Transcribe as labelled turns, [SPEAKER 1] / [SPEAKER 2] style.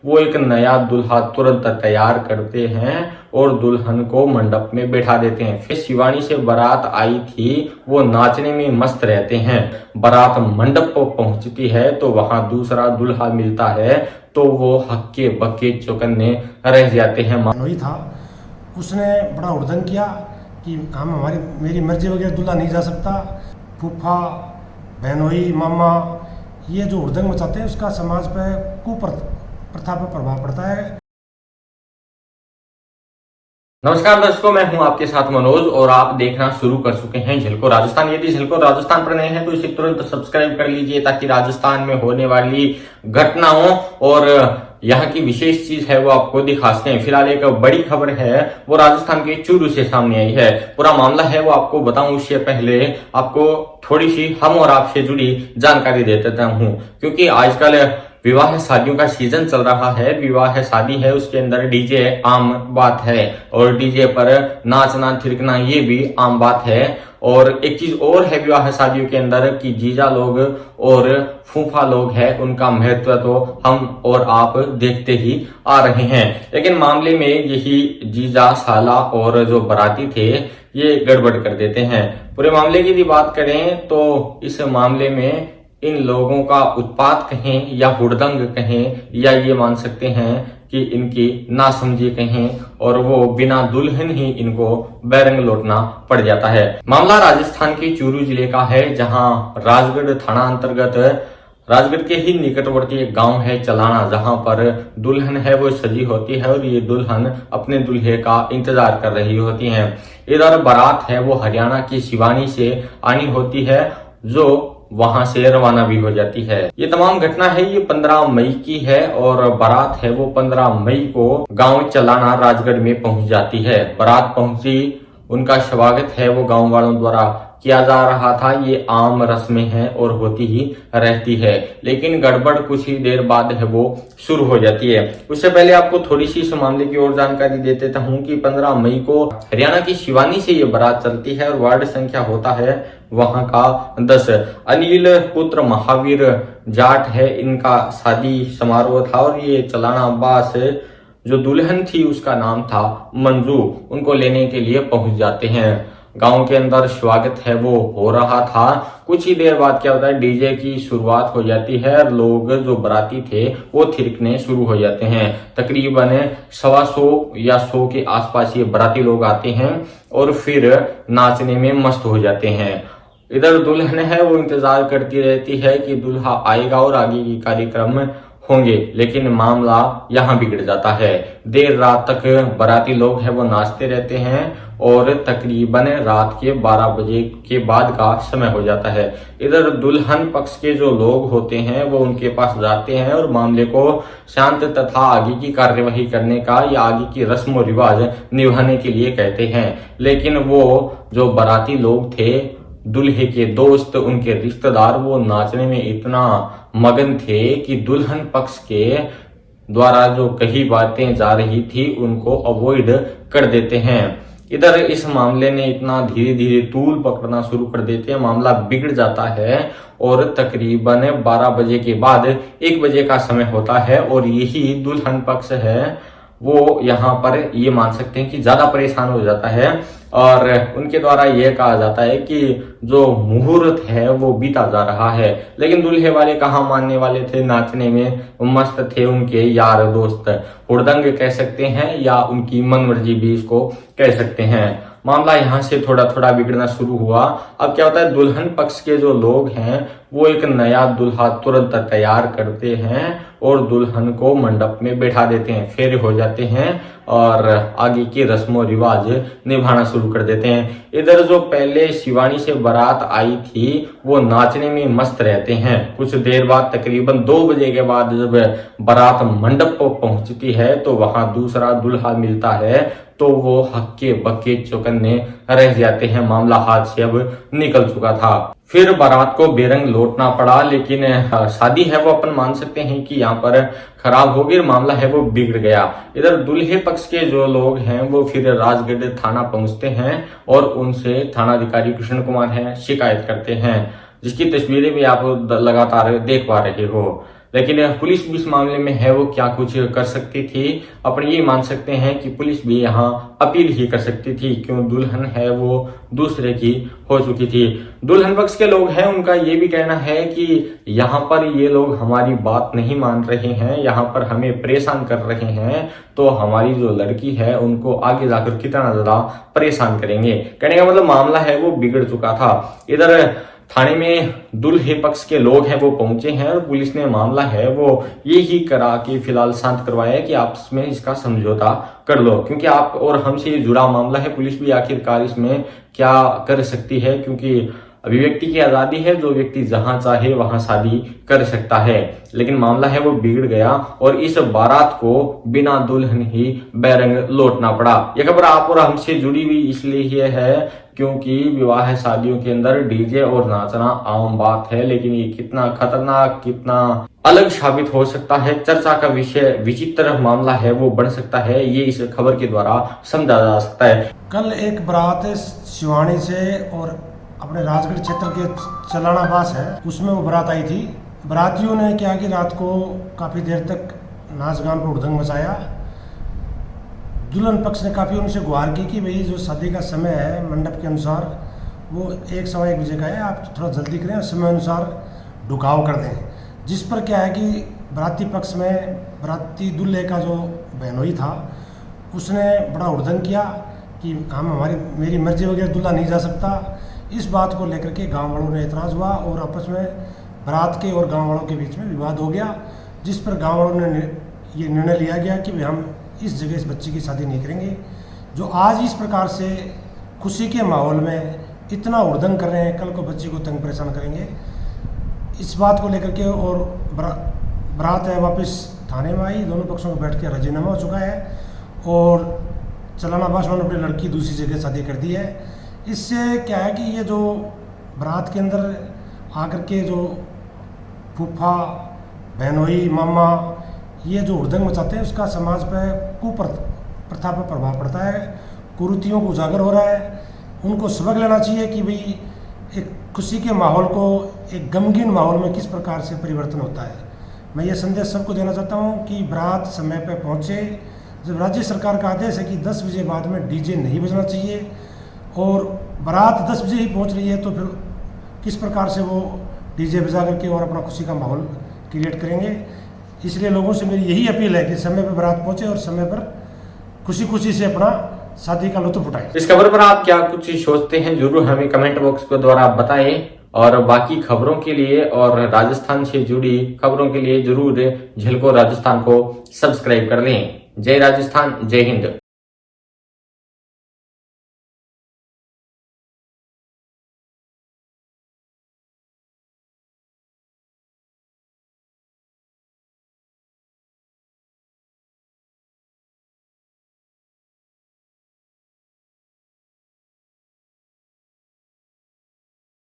[SPEAKER 1] वो एक नया दुल्हा तुरंत तैयार करते हैं और दुल्हन को मंडप में बैठा देते हैं। फिर शिवानी से बारात आई थी, वो नाचने में मस्त रहते हैं। बारात मंडप पर पहुंचती है तो वहां दूसरा दुल्हा मिलता है तो वो हक्के बक्के चौकन्ने रह जाते हैं।
[SPEAKER 2] वही था, उसने बड़ा उड़दंग किया कि मेरी मर्जी वगैरह दूल्हा नहीं जा सकता। फूफा, बहनोई, मामा ये जो उड़दंग मचाते हैं उसका समाज पे कुप्रथा पर प्रभाव पड़ता है।
[SPEAKER 1] नमस्कार दर्शकों, मैं हूं आपके साथ मनोज और आप देखना शुरू कर चुके हैं झलको राजस्थान। यदि झलको राजस्थान पर नए हैं तो इसे तुरंत सब्सक्राइब कर लीजिए ताकि राजस्थान में होने वाली घटनाओं और यहाँ की विशेष चीज है वो आपको दिखा सकें। फिलहाल एक बड़ी खबर है वो राजस्थान के चूरू से सामने आई है। पूरा मामला है वो आपको बताऊं उससे पहले आपको थोड़ी सी हम और आपसे जुड़ी जानकारी दे देता हूं, क्योंकि आजकल विवाह शादियों का सीजन चल रहा है। विवाह शादी है, उसके अंदर डीजे आम बात है और डीजे पर नाचना थिरकना ये भी आम बात है। और एक चीज और है विवाह शादियों के अंदर कि जीजा लोग और फूफा लोग हैं, उनका महत्व तो हम और आप देखते ही आ रहे हैं। लेकिन मामले में यही जीजा, साला और जो बाराती थे ये गड़बड़ कर देते हैं। पूरे मामले की यदि बात करें तो इस मामले में इन लोगों का उत्पात कहें या हुड़दंग कहें या ये मान सकते हैं कि इनकी नासमझी कहें, और वो बिना दुल्हन ही इनको बैरंग लौटना पड़ जाता है। मामला राजस्थान के चूरू जिले का है, जहां राजगढ़ थाना अंतर्गत राजगढ़ के ही निकटवर्ती एक गांव है चलाना, जहां पर दुल्हन है वो सजी होती है और ये दुल्हन अपने दूल्हे का इंतजार कर रही होती है। इधर बारात है वो हरियाणा की शिवानी से आनी होती है, जो वहां से रवाना भी हो जाती है। ये तमाम घटना है ये 15 मई की है और बारात है वो 15 मई को गांव चलाना राजगढ़ में पहुंच जाती है। बारात पहुंची, उनका स्वागत है वो गांव वालों द्वारा किया जा रहा था। ये आम रस्में हैं और होती ही रहती है, लेकिन गड़बड़ कुछ ही देर बाद है वो शुरू हो जाती है। उससे पहले आपको थोड़ी सी इस मामले की और जानकारी दे देता हूं कि 15 मई को हरियाणा की शिवानी से ये बारात चलती है और वार्ड संख्या होता है वहां का 10। अनिल पुत्र महावीर जाट है, इनका शादी समारोह था और ये चलाना अब्बास जो दुल्हन थी उसका नाम था मंजू, उनको लेने के लिए पहुंच जाते हैं। गांव के अंदर स्वागत है वो हो रहा था। कुछ ही देर बाद क्या होता है, डीजे की शुरुआत हो जाती है। लोग जो बराती थे वो थिरकने शुरू हो जाते हैं। तकरीबन 125 या 100 के आसपास ये बराती लोग आते हैं और फिर नाचने में मस्त हो जाते हैं। इधर दुल्हन है वो इंतजार करती रहती है कि दूल्हा आएगा और आगे की कार्यक्रम होंगे, लेकिन मामला यहाँ बिगड़ जाता है। देर रात तक बाराती लोग हैं वो नाचते रहते हैं और तकरीबन रात के 12 बजे के बाद का समय हो जाता है। इधर दुल्हन पक्ष के जो लोग होते हैं वो उनके पास जाते हैं और मामले को शांत तथा आगे की कार्यवाही करने का या आगे की रस्म और रिवाज निभाने के लिए कहते हैं। लेकिन वो जो बाराती लोग थे, दूल्हे के दोस्त, उनके रिश्तेदार, वो नाचने में इतना मगन थे कि दुल्हन पक्ष के द्वारा जो कही बातें जा रही थी उनको अवॉइड कर देते हैं। इधर इस मामले ने इतना धीरे धीरे तूल पकड़ना शुरू कर देते हैं, मामला बिगड़ जाता है और तकरीबन 12 बजे के बाद 1 बजे का समय होता है और यही दुल्हन पक्ष है वो यहाँ पर ये मान सकते हैं कि ज्यादा परेशान हो जाता है और उनके द्वारा यह कहा जाता है कि जो मुहूर्त है वो बीता जा रहा है। लेकिन दूल्हे वाले कहाँ मानने वाले थे, नाचने में मस्त थे उनके यार दोस्त। हुड़दंग कह सकते हैं या उनकी मनमर्जी भी इसको कह सकते हैं। मामला यहाँ से थोड़ा थोड़ा बिगड़ना शुरू हुआ। अब क्या होता है, दुल्हन पक्ष के जो लोग हैं वो एक नया दुल्हा तुरंत तैयार करते हैं और दुल्हन को मंडप में बैठा देते हैं, फेरे हो जाते हैं और आगे की रस्मों रिवाज निभाना शुरू कर देते हैं। इधर जो पहले शिवानी से बारात आई थी वो नाचने में मस्त रहते हैं। कुछ देर बाद तकरीबन 2 बजे के बाद जब बारात मंडप पर पहुंचती है तो वहां दूसरा दुल्हा मिलता है तो वो हक्के बक्के चौकन्ने रह जाते हैं। मामला हाथ से अब निकल चुका था। फिर बारात को बेरंग लौटना पड़ा, लेकिन शादी है वो अपन मान सकते हैं कि यहाँ पर खराब हो गई, मामला है वो बिगड़ गया। इधर दूल्हे पक्ष के जो लोग हैं वो फिर राजगढ़ थाना पहुंचते हैं और उनसे थानाधिकारी कृष्ण कुमार हैं शिकायत करते हैं, जिसकी तस्वीरें भी आप लगातार देख पा रहे हो। लेकिन पुलिस भी इस मामले में है वो क्या कुछ कर सकती थी। अपन ये मान सकते हैं कि पुलिस भी यहाँ अपील ही कर सकती थी, क्यों दुल्हन है वो दूसरे की हो चुकी थी। दुल्हन पक्ष के लोग हैं, उनका ये भी कहना है कि यहाँ पर ये लोग हमारी बात नहीं मान रहे हैं, यहाँ पर हमें परेशान कर रहे हैं, तो हमारी जो लड़की है उनको आगे जाकर कितना ज्यादा परेशान करेंगे। कहने का मतलब मामला है वो बिगड़ चुका था। इधर थाने में दुल्हे पक्ष के लोग हैं वो पहुंचे हैं और पुलिस ने मामला है वो ये ही करा कि फिलहाल शांत करवाया कि आपस में इसका समझौता कर लो, क्योंकि आप और हमसे ये जुड़ा मामला है। पुलिस भी आखिरकार इसमें क्या कर सकती है, क्योंकि अभिव्यक्ति की आजादी है, जो व्यक्ति जहां चाहे वहां शादी कर सकता है। लेकिन मामला है वो बिगड़ गया और इस बारात को बिना दुल्हन ही बैरंग लौटना पड़ा। यह खबर आप और हमसे जुड़ी हुई इसलिए है क्योंकि विवाह शादियों के अंदर डीजे और नाचना आम बात है, लेकिन ये कितना खतरनाक, कितना अलग साबित हो सकता है, चर्चा का विषय, विचित्र मामला है वो बन सकता है, ये इस खबर के द्वारा समझा जा सकता है।
[SPEAKER 2] कल एक बारात शिवानी से और अपने राजगढ़ क्षेत्र के चलाना बास है, उसमें वो बारात आई थी। बारातियों ने क्या कि रात को काफ़ी देर तक नाच गान पर हुड़दंग मचाया। दुल्हन पक्ष ने काफ़ी उनसे गुहार की कि भाई जो शादी का समय है मंडप के अनुसार वो 1-1:15 बजे का है, आप थोड़ा जल्दी करें, समय अनुसार ढुकाव कर दें। जिस पर क्या है कि बाराती पक्ष में बाराती दूल्हे का जो बहनोई था उसने बड़ा हुड़दंग किया कि मेरी मर्जी वगैरह दूल्हा नहीं जा सकता। इस बात को लेकर के गांव वालों ने एतराज़ हुआ और आपस में बारात के और गांव वालों के बीच में विवाद हो गया, जिस पर गांव वालों ने ये निर्णय लिया गया कि हम इस जगह इस बच्ची की शादी नहीं करेंगे। जो आज इस प्रकार से खुशी के माहौल में इतना हुड़दंग कर रहे हैं, कल को बच्ची को तंग परेशान करेंगे, इस बात को लेकर के। और बारात है वापस थाने में आई, दोनों पक्षों को बैठ के राजीनामा हो चुका है और चलाना बास ने अपनी लड़की दूसरी जगह शादी कर दी है। इससे क्या है कि ये जो बारात के अंदर आकर के जो फूफा, बहनोई, मामा ये जो हुड़दंग मचाते हैं उसका समाज पर कुप्रथा पर प्रभाव पड़ता है, कुरीतियों को उजागर हो रहा है। उनको सबक लेना चाहिए कि भाई एक खुशी के माहौल को एक गमगीन माहौल में किस प्रकार से परिवर्तन होता है। मैं ये संदेश सबको देना चाहता हूँ कि बारात समय पर पहुँचे। जब राज्य सरकार का आदेश है कि 10 बजे बाद में डीजे नहीं बजना चाहिए और बारात 10 बजे ही पहुँच रही है, तो फिर किस प्रकार से वो डीजे बजा करके और अपना खुशी का माहौल क्रिएट करेंगे। इसलिए लोगों से मेरी यही अपील है कि समय पर बारात पहुँचे और समय पर खुशी खुशी से अपना शादी का लुत्फ उठाएं।
[SPEAKER 1] इस खबर पर आप क्या कुछ सोचते हैं, जरूर हमें कमेंट बॉक्स के द्वारा बताएं। और बाकी खबरों के लिए और राजस्थान से जुड़ी खबरों के लिए जरूर झलको राजस्थान को सब्सक्राइब कर लें। जय राजस्थान, जय हिंद।